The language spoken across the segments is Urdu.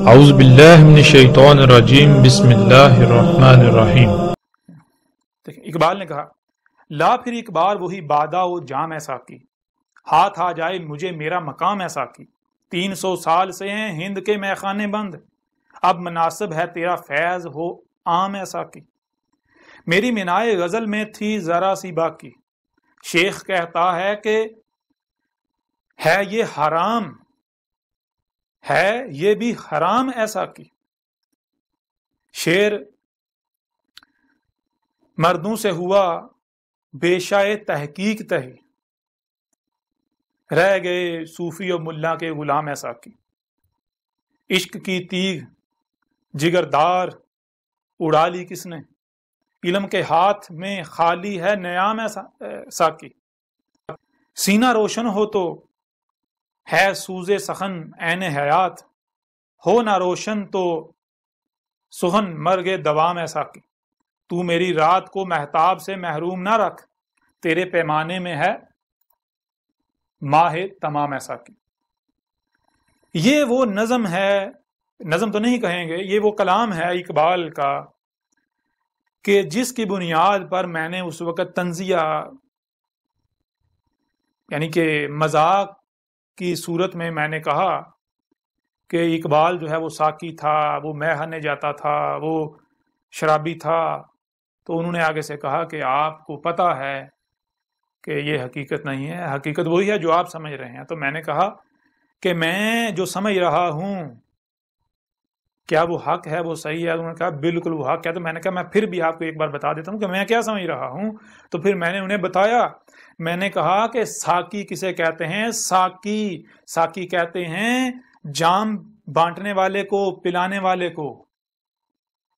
اعوذ باللہ من الشیطان الرجیم بسم اللہ الرحمن الرحیم۔ اقبال نے کہا، لا پھر ایک بار وہی بادہ و جام ایسا کی، ہاتھ آ جائے مجھے میرا مقام ایسا کی۔ 300 سال سے ہیں ہند کے میخانے بند، اب مناسب ہے تیرا فیض ہو عام ایسا کی۔ میری منائے غزل میں تھی ذرا سی باقی، شیخ کہتا ہے کہ ہے یہ حرام، ہے یہ بھی حرام ایسا کی۔ شعر مردوں سے ہوا بیشائے تحقیق تہی، رہ گئے صوفی و ملا کے غلام ایسا کی۔ عشق کی تیغ جگردار اڑا لی کس نے، علم کے ہاتھ میں خالی ہے نیام ایسا کی۔ سینہ روشن ہو تو ہے سوز سخن عین حیات، ہو نہ روشن تو سخن مرگ دوام ایسا کی۔ تو میری رات کو مہتاب سے محروم نہ رکھ، تیرے پیمانے میں ہے ماہ تمام ایسا کی۔ یہ وہ نظم ہے، نظم تو نہیں کہیں گے، یہ وہ کلام ہے اقبال کا کہ جس کی بنیاد پر میں نے اس وقت طنزیہ یعنی کہ مذاق کی صورت میں نے کہا کہ اقبال جو ہے وہ ساقی تھا، وہ مے خانے جاتا تھا، وہ شرابی تھا۔ تو انہوں نے آگے سے کہا کہ آپ کو پتہ ہے کہ یہ حقیقت نہیں ہے، حقیقت وہی ہے جو آپ سمجھ رہے ہیں۔ تو میں نے کہا کہ میں جو سمجھ رہا ہوں کیا وہ حق ہے، وہ صحیح ہے؟ انہوں نے کہا بالکل وہ حق ہے۔ تو میں نے کہا میں پھر بھی آپ کو ایک بار بتا دیتا ہوں کہ میں کیا سمجھ رہا ہوں۔ تو پھر میں نے انہیں بتایا، میں نے کہا کہ ساقی کسے کہتے ہیں؟ ساقی کہتے ہیں جام بانٹنے والے کو، پلانے والے کو۔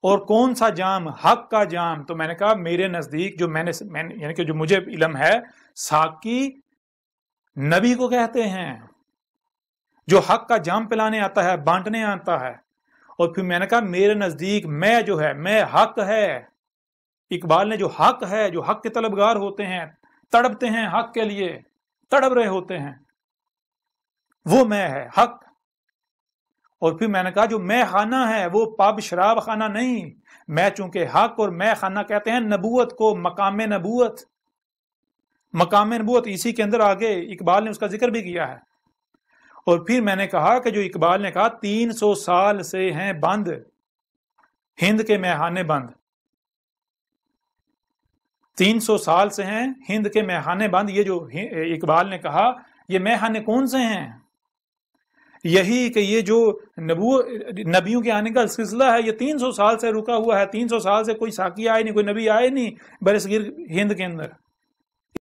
اور کون سا جام؟ حق کا جام۔ تو میں نے کہا میرے نزدیک جو میں نے یعنی کہ جو مجھے علم ہے، ساقی نبی کو کہتے ہیں جو حق کا جام پلانے آتا ہے، بانٹنے آتا ہے۔ اور پھر میں نے کہا میرے نزدیک میں جو ہے، میں حق ہے۔ اقبال نے جو حق ہے، جو حق کے طلبگار ہوتے ہیں، تڑپتے ہیں حق کے لیے، تڑپ رہے ہوتے ہیں، وہ میں ہے حق۔ اور پھر میں نے کہا جو میں خانہ ہے وہ پب شراب خانہ نہیں، میں چونکہ حق، اور میں خانہ کہتے ہیں نبوت کو، مقام نبوت۔ مقام نبوت اسی کے اندر آگے اقبال نے اس کا ذکر بھی کیا ہے۔ اور پھر میں نے کہا کہ جو اقبال نے کہا 300 سال سے ہیں بند ہند کے میخانے بند، 300 سال سے ہیں ہند کے میخانے بند، یہ جو اقبال نے کہا یہ میخانے کون سے ہیں؟ یہی کہ یہ جو نبیوں کے آنے کا سلسلہ ہے یہ 300 سال سے رکا ہوا ہے۔ 300 سال سے کوئی ساقی آئے نہیں، کوئی نبی آئے نہیں برصغیر ہند کے اندر۔